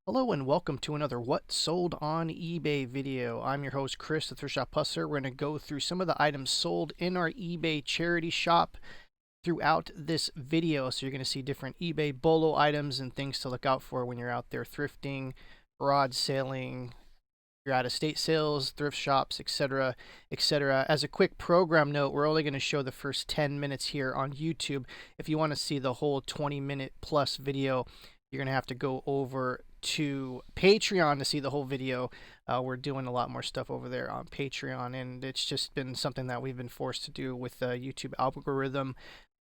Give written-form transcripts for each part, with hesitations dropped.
Hello and welcome to another What Sold on eBay video. I'm your host Chris, the Thrift Shop Hustler. We're going to go through some of the items sold in our eBay charity shop throughout this video. So you're going to see different eBay BOLO items and things to look out for when you're out there thrifting, garage sailing, your out-of-state sales, thrift shops, etc., etc. As a quick program note, we're only going to show the first 10 minutes here on YouTube. If you want to see the whole 20-minute plus video, you're going to have to go over to Patreon to see the whole video. We're doing a lot more stuff over there on Patreon, and it's just been something that we've been forced to do with the YouTube algorithm,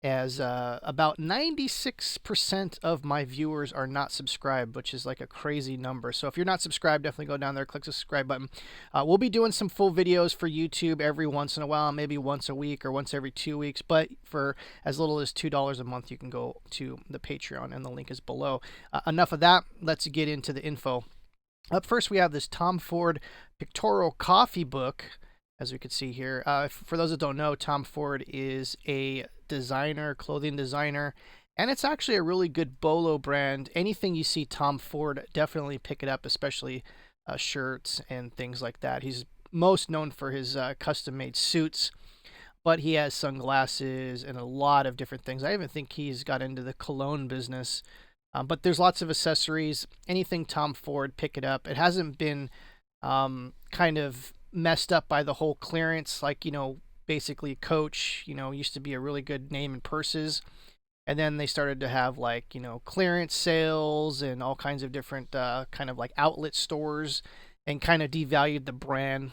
as about 96% of my viewers are not subscribed, which is like a crazy number. So if you're not subscribed, definitely go down there, click the subscribe button. We'll be doing some full videos for YouTube every once in a while, maybe once a week or once every 2 weeks. But for as little as $2 a month, you can go to the Patreon, and the link is below. Enough of that. Let's get into the info. Up first, we have this Tom Ford pictorial coffee book. As we can see here, for those that don't know, Tom Ford is a designer, clothing designer, and it's actually a really good BOLO brand. Anything you see Tom Ford, definitely pick it up, especially shirts and things like that. He's most known for his custom-made suits, but he has sunglasses and a lot of different things. I even think he's got into the cologne business. But there's lots of accessories. Anything Tom Ford, pick it up. It hasn't been kind of messed up by the whole clearance, like, basically Coach, used to be a really good name in purses, and then they started to have, like, clearance sales and all kinds of different kind of like outlet stores, and kind of devalued the brand.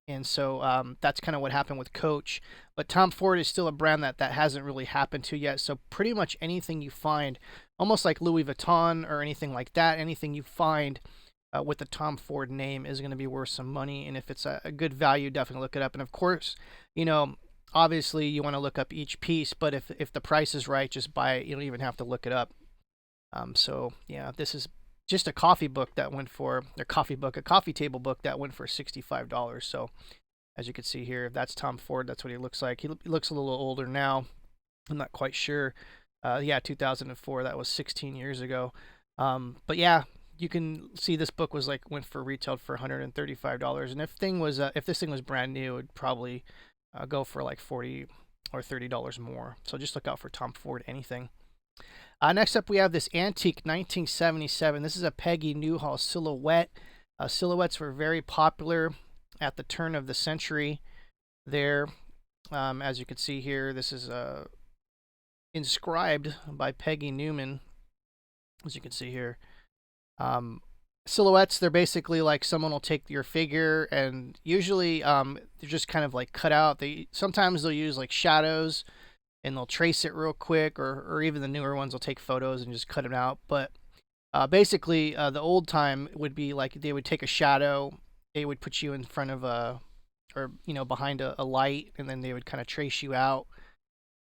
And so that's kind of what happened with Coach. But Tom Ford is still a brand that hasn't really happened to yet. So pretty much anything you find, almost like Louis Vuitton or anything like that, anything you find with the Tom Ford name is going to be worth some money. And if it's a good value, definitely look it up. And of course, obviously you want to look up each piece, but if the price is right, just buy it. You don't even have to look it up. So yeah, this is just a coffee book that went for, a coffee table book that went for $65. So as you can see here, that's Tom Ford. That's what he looks like. He looks a little older now. I'm not quite sure. Yeah, 2004. That was 16 years ago. But yeah, you can see this book went for retailed for $135, and if this thing was brand new, it would probably go for like $40 or $30 more. So just look out for Tom Ford anything. Next up, we have this antique 1977. This is a Peggy Newhall silhouette. Silhouettes were very popular at the turn of the century. There, as you can see here, this is inscribed by Peggy Newman. As you can see here. Silhouettes, they're basically like someone will take your figure, and usually they're just kind of like cut out. Sometimes they'll use like shadows, and they'll trace it real quick, or even the newer ones will take photos and just cut it out. But basically, the old time would be like they would take a shadow, they would put you in front of behind a light, and then they would kind of trace you out,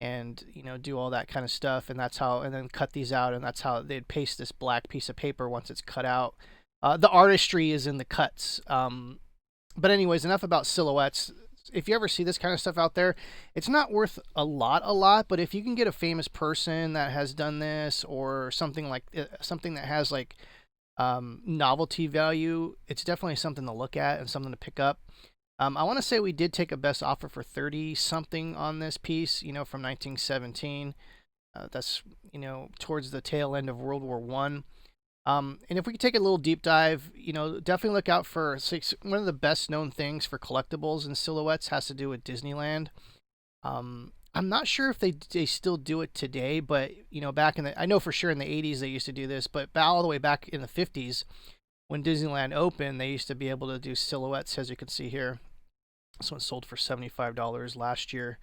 and do all that kind of stuff, and then cut these out, and that's how they'd paste this black piece of paper once it's cut out. The artistry is in the cuts. But anyways, enough about silhouettes. If you ever see this kind of stuff out there, it's not worth a lot, but if you can get a famous person that has done this, or something that has like novelty value, it's definitely something to look at and something to pick up. I want to say we did take a best offer for 30 something on this piece, from 1917. That's, towards the tail end of World War One. And if we could take a little deep dive, definitely look out for one of the best known things for collectibles and silhouettes has to do with Disneyland. I'm not sure if they still do it today, but back I know for sure in the 80s they used to do this, but all the way back in the 50s when Disneyland opened, they used to be able to do silhouettes, as you can see here. This one sold for $75 last year.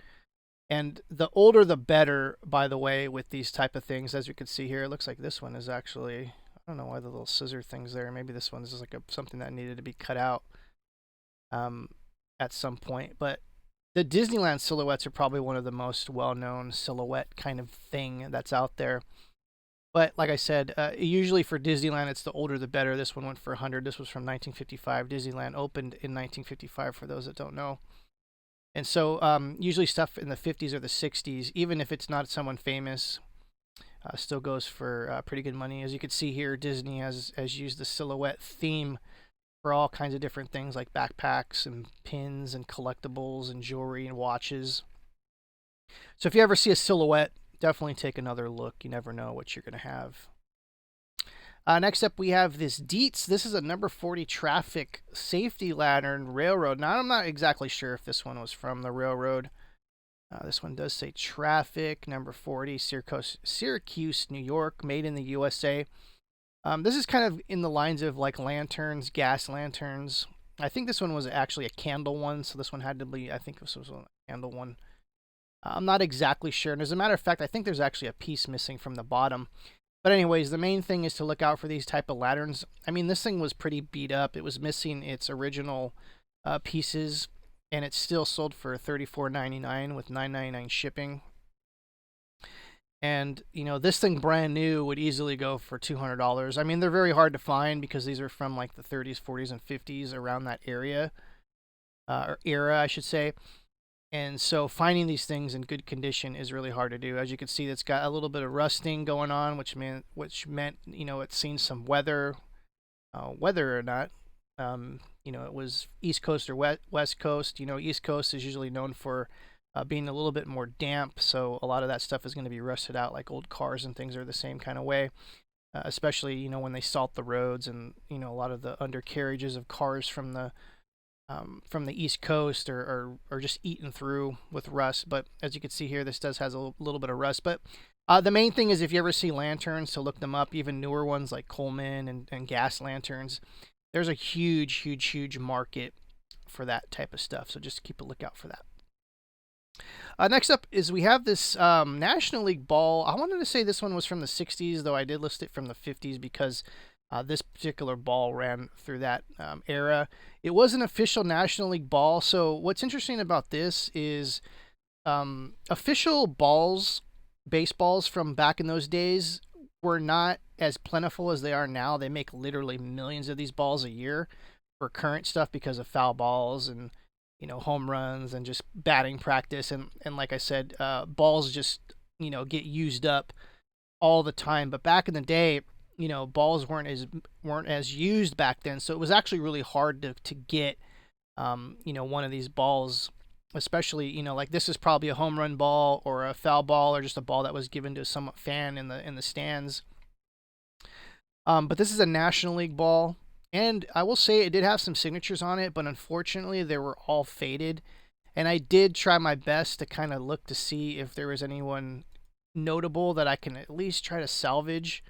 And the older the better, by the way, with these type of things. As you can see here, it looks like this one is actually, I don't know why the little scissor thing's there. Maybe this one is like something that needed to be cut out at some point. But the Disneyland silhouettes are probably one of the most well-known silhouette kind of thing that's out there. But like I said, usually for Disneyland, it's the older the better. This one went for $100. This was from 1955. Disneyland opened in 1955, for those that don't know. And so usually stuff in the 50s or the 60s, even if it's not someone famous, Still goes for pretty good money. As you can see here, Disney has used the Silhouette theme for all kinds of different things like backpacks and pins and collectibles and jewelry and watches. So if you ever see a Silhouette, definitely take another look. You never know what you're going to have. Next up, we have this Dietz. This is a number 40 traffic safety lantern railroad. Now, I'm not exactly sure if this one was from the railroad. This one does say traffic, number 40, Syracuse, New York, made in the USA. This is kind of in the lines of like lanterns, gas lanterns. I think this one was actually a candle one, so this one had to be, I think this was a candle one. I'm not exactly sure. And as a matter of fact, I think there's actually a piece missing from the bottom. But anyways, the main thing is to look out for these type of lanterns. I mean, this thing was pretty beat up. It was missing its original pieces, and it's still sold for $34.99 with $9.99 shipping. And, you know, this thing brand new would easily go for $200. I mean, they're very hard to find because these are from like the 30s, 40s, and 50s, around that area, or era, I should say. And so finding these things in good condition is really hard to do. As you can see, it's got a little bit of rusting going on, which meant you know, it's seen some weather, whether or not, you know, it was East Coast or West Coast. You know, East Coast is usually known for being a little bit more damp, so a lot of that stuff is going to be rusted out, like old cars and things are the same kind of way. Especially, you know, when they salt the roads, and you know, a lot of the undercarriages of cars from the East Coast are just eaten through with rust. But as you can see here, this does has a little bit of rust. But the main thing is, if you ever see lanterns, to look them up. Even newer ones like Coleman and gas lanterns. There's a huge market for that type of stuff. So just keep a lookout for that. Next up is we have this National League ball. I wanted to say this one was from the 60s, though I did list it from the 50s because this particular ball ran through that era. It was an official National League ball. So what's interesting about this is official balls, baseballs from back in those days, were not as plentiful as they are now. They make literally millions of these balls a year for current stuff because of foul balls and, you know, home runs and just batting practice. And like I said, balls just, you know, get used up all the time. But back in the day, you know, balls weren't as used back then. So it was actually really hard to get, you know, one of these balls, especially, you know, like this is probably a home run ball or a foul ball or just a ball that was given to some fan in the stands. But this is a National League ball. And I will say it did have some signatures on it, but unfortunately they were all faded. And I did try my best to kind of look to see if there was anyone notable that I can at least try to salvage.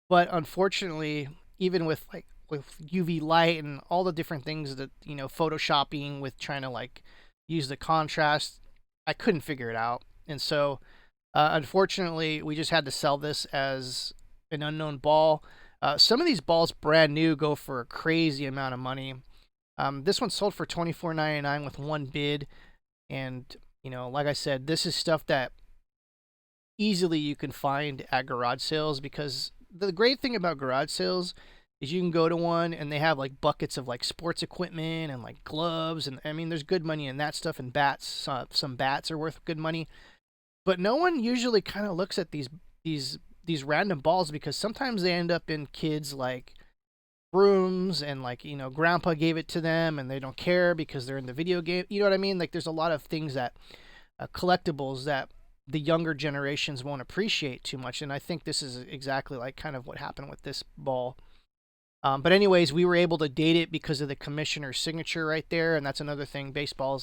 But unfortunately, even with UV light and all the different things that, you know, photoshopping with trying to like use the contrast, I couldn't figure it out. And so unfortunately, we just had to sell this as an unknown ball. Some of these balls brand new go for a crazy amount of money. This one sold for $24.99 with one bid. And, you know, like I said, this is stuff that easily you can find at garage sales, because the great thing about garage sales is you can go to one and they have like buckets of like sports equipment and like gloves. And I mean, there's good money in that stuff, and bats. Some bats are worth good money. But no one usually kind of looks at these random balls, because sometimes they end up in kids' like rooms, and like, you know, grandpa gave it to them and they don't care because they're in the video game. You know what I mean? Like there's a lot of things that collectibles that the younger generations won't appreciate too much. And I think this is exactly like kind of what happened with this ball. But anyways, we were able to date it because of the commissioner's signature right there. And that's another thing. Baseball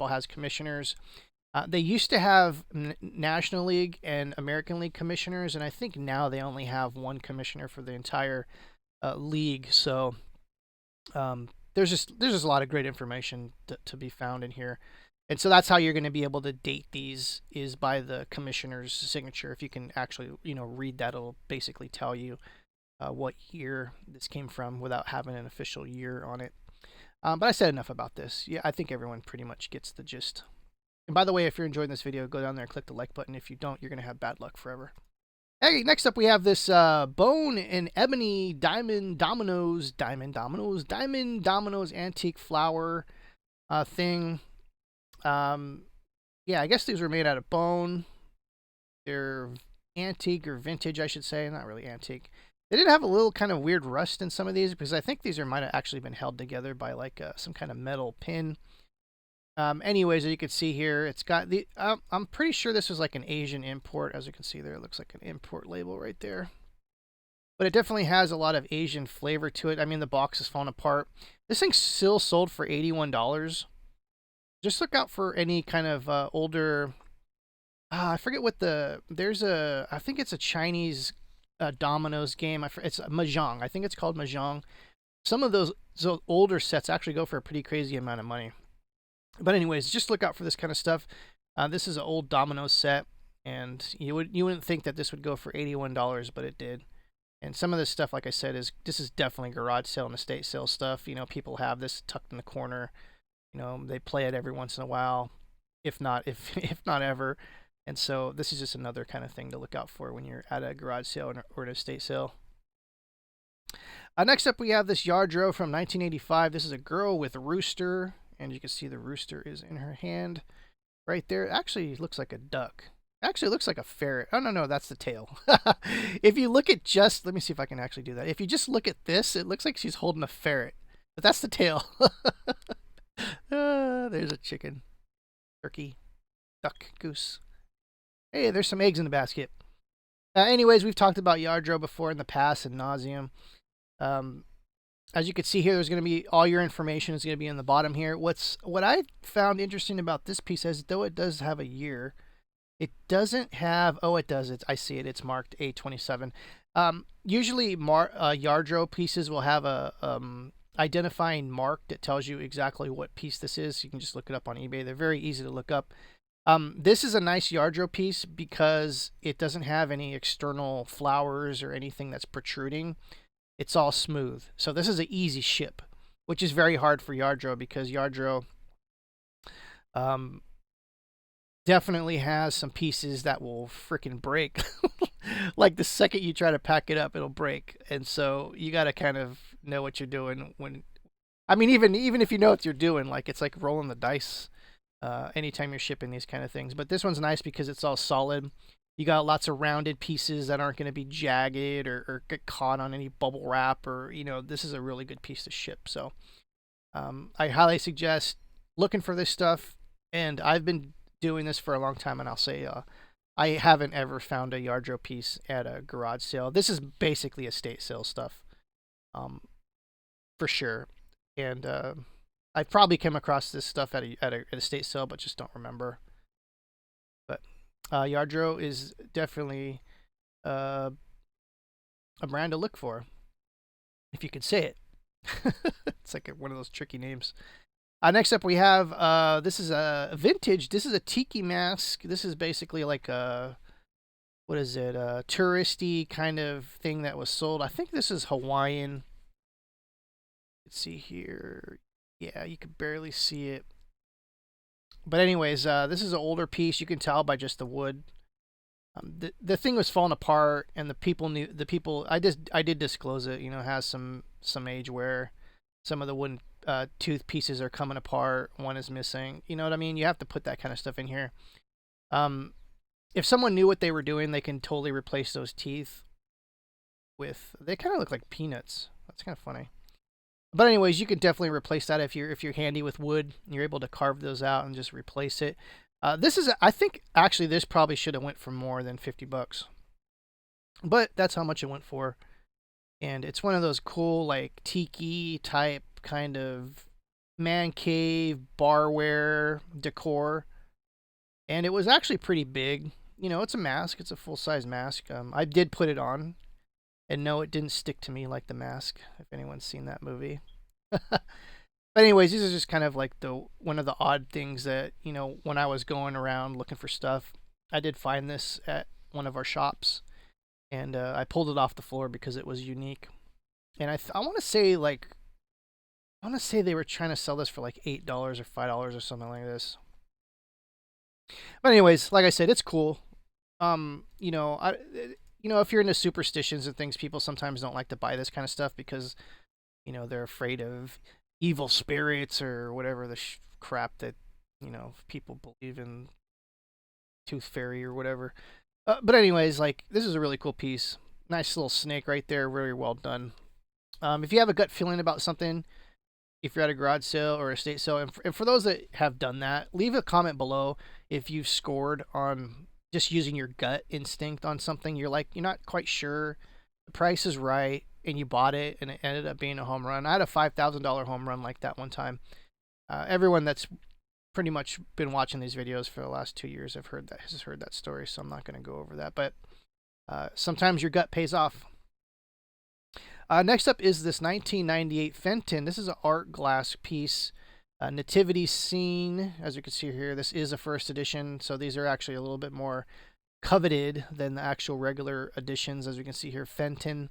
has commissioners. They used to have National League and American League commissioners, and I think now they only have one commissioner for the entire league. So there's just a lot of great information to be found in here. And so that's how you're going to be able to date these, is by the commissioner's signature. If you can actually, you know, read that, it'll basically tell you what year this came from without having an official year on it. But I said enough about this. Yeah, I think everyone pretty much gets the gist. And by the way, if you're enjoying this video, go down there and click the like button. If you don't, you're going to have bad luck forever. Hey, next up we have this bone and ebony diamond Dominos antique flower thing. Yeah, I guess these were made out of bone. They're antique or vintage, I should say. Not really antique. They did have a little kind of weird rust in some of these because I think these might have actually been held together by like some kind of metal pin. Anyways, as you can see here, it's got the. I'm pretty sure this was like an Asian import. As you can see there, it looks like an import label right there. But it definitely has a lot of Asian flavor to it. I mean, the box is falling apart. This thing's still sold for $81. Just look out for any kind of older. I forget what there's a. I think it's a Chinese Dominos game. It's Mahjong. I think it's called Mahjong. Some of those older sets actually go for a pretty crazy amount of money. But anyways, just look out for this kind of stuff. This is an old Domino's set, and you wouldn't think that this would go for $81, but it did. And some of this stuff, like I said, this is definitely garage sale and estate sale stuff. You know, people have this tucked in the corner. You know, they play it every once in a while, if not ever. And so this is just another kind of thing to look out for when you're at a garage sale or an estate sale. Next up, we have this Yardro from 1985. This is a girl with a rooster, and you can see the rooster is in her hand right there. It actually looks like a duck. Actually, it looks like a ferret. Oh, no, that's the tail. If you look at let me see if I can actually do that. If you just look at this, it looks like she's holding a ferret, but that's the tail. There's a chicken, turkey, duck, goose. Hey, there's some eggs in the basket. Anyways, we've talked about Yardro before in the past ad nauseum. As you can see here, there's going to be all your information is going to be in the bottom here. What I found interesting about this piece is, though it does have a year, it doesn't have. Oh, it does. I see it. It's marked A27. Usually, Yardro pieces will have a identifying mark that tells you exactly what piece this is. You can just look it up on eBay. They're very easy to look up. This is a nice Yardro piece because it doesn't have any external flowers or anything that's protruding. It's all smooth. So this is an easy ship, which is very hard for Yardro because Yardro definitely has some pieces that will freaking break. Like the second you try to pack it up, it'll break. And so you got to kind of know what you're doing I mean, even if you know what you're doing, like it's like rolling the dice anytime you're shipping these kind of things. But this one's nice because it's all solid. You got lots of rounded pieces that aren't going to be jagged or get caught on any bubble wrap, or, you know, this is a really good piece to ship. So I highly suggest looking for this stuff. And I've been doing this for a long time, and I'll say I haven't ever found a Yardro piece at a garage sale. This is basically estate sale stuff, for sure. And I've probably come across this stuff at an estate sale, but just don't remember. But Yardro is definitely a brand to look for, if you could say it. It's like one of those tricky names. Next up, we have this is a vintage. This is a Tiki Mask. This is basically like a, what is it? A touristy kind of thing that was sold. I think this is Hawaiian. Let's see here. Yeah, you can barely see it. But anyways, this is an older piece. You can tell by just the wood. The thing was falling apart, and the people. I did disclose it. You know, it has some age wear. Some of the wooden tooth pieces are coming apart. One is missing. You know what I mean? You have to put that kind of stuff in here. If someone knew what they were doing, they can totally replace those teeth with. They kind of look like peanuts. That's kind of funny. But anyways, you can definitely replace that if you're handy with wood. You're able to carve those out and just replace it. This is, I think, actually, this probably should have went for more than $50, but that's how much it went for. And it's one of those cool, like, tiki type kind of man cave barware decor. And it was actually pretty big. You know, it's a mask. It's a full-size mask. I did put it on. And no, it didn't stick to me like The Mask, if anyone's seen that movie. But anyways, these are just kind of like one of the odd things that, you know, when I was going around looking for stuff, I did find this at one of our shops. And I pulled it off the floor because it was unique. And I want to say, like, they were trying to sell this for like $8 or $5 or something like this. But anyways, like I said, it's cool. You know, if you're into superstitions and things, people sometimes don't like to buy this kind of stuff because, you know, they're afraid of evil spirits or whatever the crap that, you know, people believe in, tooth fairy or whatever. But anyways, like, this is a really cool piece. Nice little snake right there. Very well done. If you have a gut feeling about something, if you're at a garage sale or estate sale, and for those that have done that, leave a comment below if you've scored on just using your gut instinct on something. You're not quite sure, the price is right, and you bought it, and it ended up being a home run. I had a $5,000 home run like that one time. Everyone that's pretty much been watching these videos for the last 2 years has heard that story, so I'm not going to go over that. But sometimes your gut pays off. Next up is this 1998 Fenton. This is an art glass piece. Nativity Scene, as you can see here, this is a first edition, so these are actually a little bit more coveted than the actual regular editions. As you can see here, Fenton.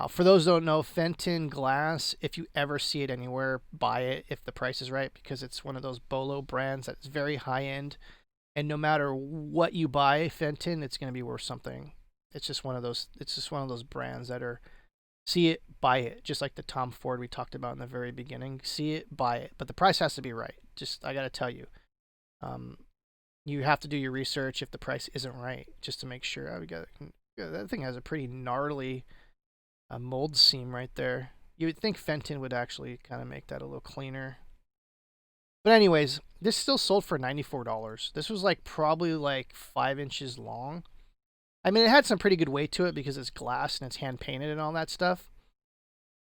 For those who don't know, Fenton glass, if you ever see it anywhere, buy it if the price is right, because it's one of those Bolo brands that's very high end, and no matter what you buy Fenton, it's going to be worth something. It's just one of those brands that are, see it, buy it, just like the Tom Ford we talked about in the very beginning. See it, buy it, but the price has to be right. Just, I got to tell you, you have to do your research if the price isn't right, just to make sure. That thing has a pretty gnarly mold seam right there. You would think Fenton would actually kind of make that a little cleaner. But anyways, this still sold for $94. This was like probably like 5 inches long. I mean, it had some pretty good weight to it because it's glass and it's hand painted and all that stuff.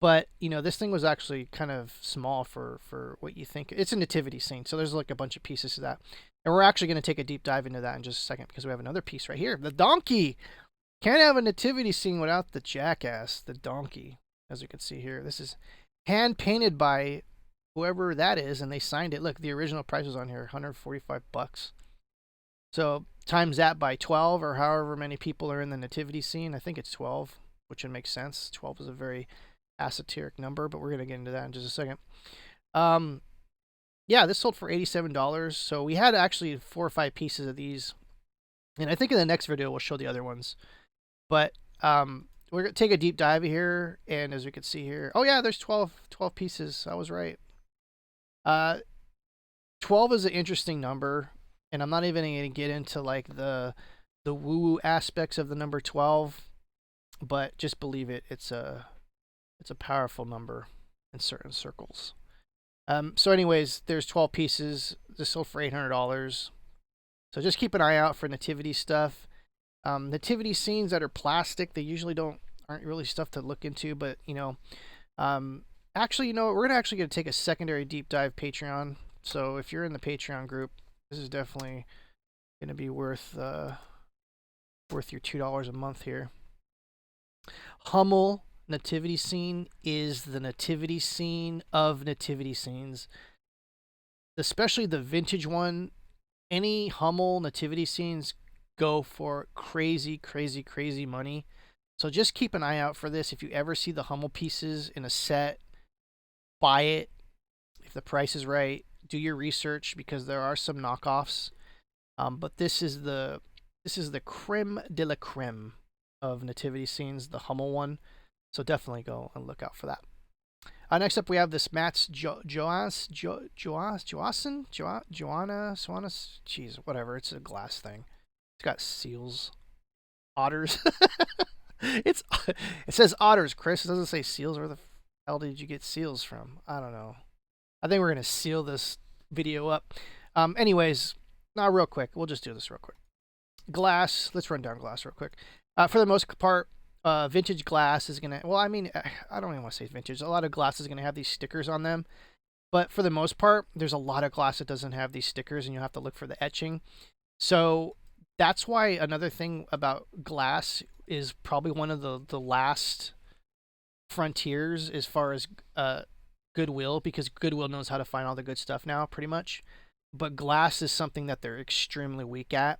But, you know, this thing was actually kind of small for what you think. It's a nativity scene, so there's like a bunch of pieces to that. And we're actually going to take a deep dive into that in just a second, because we have another piece right here. The donkey! Can't have a nativity scene without the jackass, the donkey. As you can see here, this is hand painted by whoever that is, and they signed it. Look, the original price was on here, $145. So times that by 12, or however many people are in the nativity scene. I think it's 12, which would make sense. 12 is a very esoteric number, but we're going to get into that in just a second. Yeah, this sold for $87. So we had actually 4 or 5 pieces of these, and I think in the next video we'll show the other ones. But we're going to take a deep dive here, and as we can see here, oh yeah, there's 12 pieces. I was right. 12 is an interesting number, and I'm not even going to get into like the woo-woo aspects of the number 12, but just believe it, it's a powerful number in certain circles. So anyways, there's 12 pieces. This sold for $800. So just keep an eye out for nativity stuff. Nativity scenes that are plastic, they usually aren't really stuff to look into, but you know, actually, you know, we're gonna take a secondary deep dive Patreon. So if you're in the Patreon group, this is definitely gonna be worth your $2 a month here. Hummel nativity scene is the nativity scene of nativity scenes, especially the vintage one. Any Hummel nativity scenes go for crazy money. So just keep an eye out for this. If you ever see the Hummel pieces in a set, buy it if the price is right. Do your research, because there are some knockoffs. But this is the creme de la creme of nativity scenes, the Hummel one. So definitely go and look out for that. Next up, we have this Matt's Joanna, jeez, whatever. It's a glass thing. It's got seals, otters. It says otters, Chris. It doesn't say seals. Where the hell did you get seals from? I don't know. I think we're gonna seal this video up. Anyways, now real quick, we'll just do this real quick. Glass. Let's run down glass real quick. For the most part, vintage glass is gonna. Well, I mean, I don't even want to say vintage. A lot of glass is gonna have these stickers on them, but for the most part, there's a lot of glass that doesn't have these stickers, and you have to look for the etching. So that's why another thing about glass is probably one of the last frontiers as far as Goodwill, because Goodwill knows how to find all the good stuff now, pretty much. But glass is something that they're extremely weak at.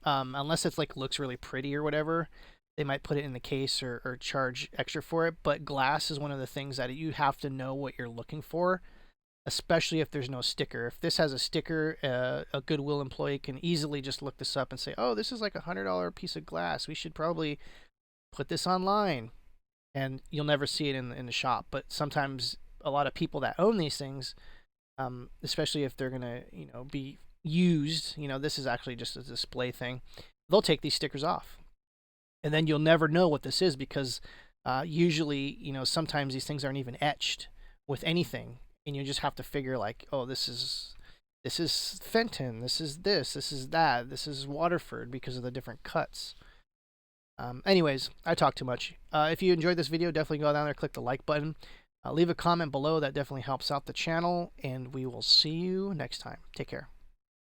Unless it's like looks really pretty or whatever, they might put it in the case or charge extra for it. But glass is one of the things that you have to know what you're looking for, especially if there's no sticker. If this has a sticker, a Goodwill employee can easily just look this up and say, oh, this is like $100 piece of glass. We should probably put this online. And you'll never see it in the shop. But sometimes a lot of people that own these things, especially if they're going to, be used, this is actually just a display thing. they'll take these stickers off. And then you'll never know what this is because usually, you know, sometimes these things aren't even etched with anything. And you just have to figure like, oh, this is Fenton, this is that, this is Waterford because of the different cuts. Anyways, I talk too much. If you enjoyed this video, definitely go down there, click the like button. Leave a comment below. That definitely helps out the channel, and we will see you next time. Take care.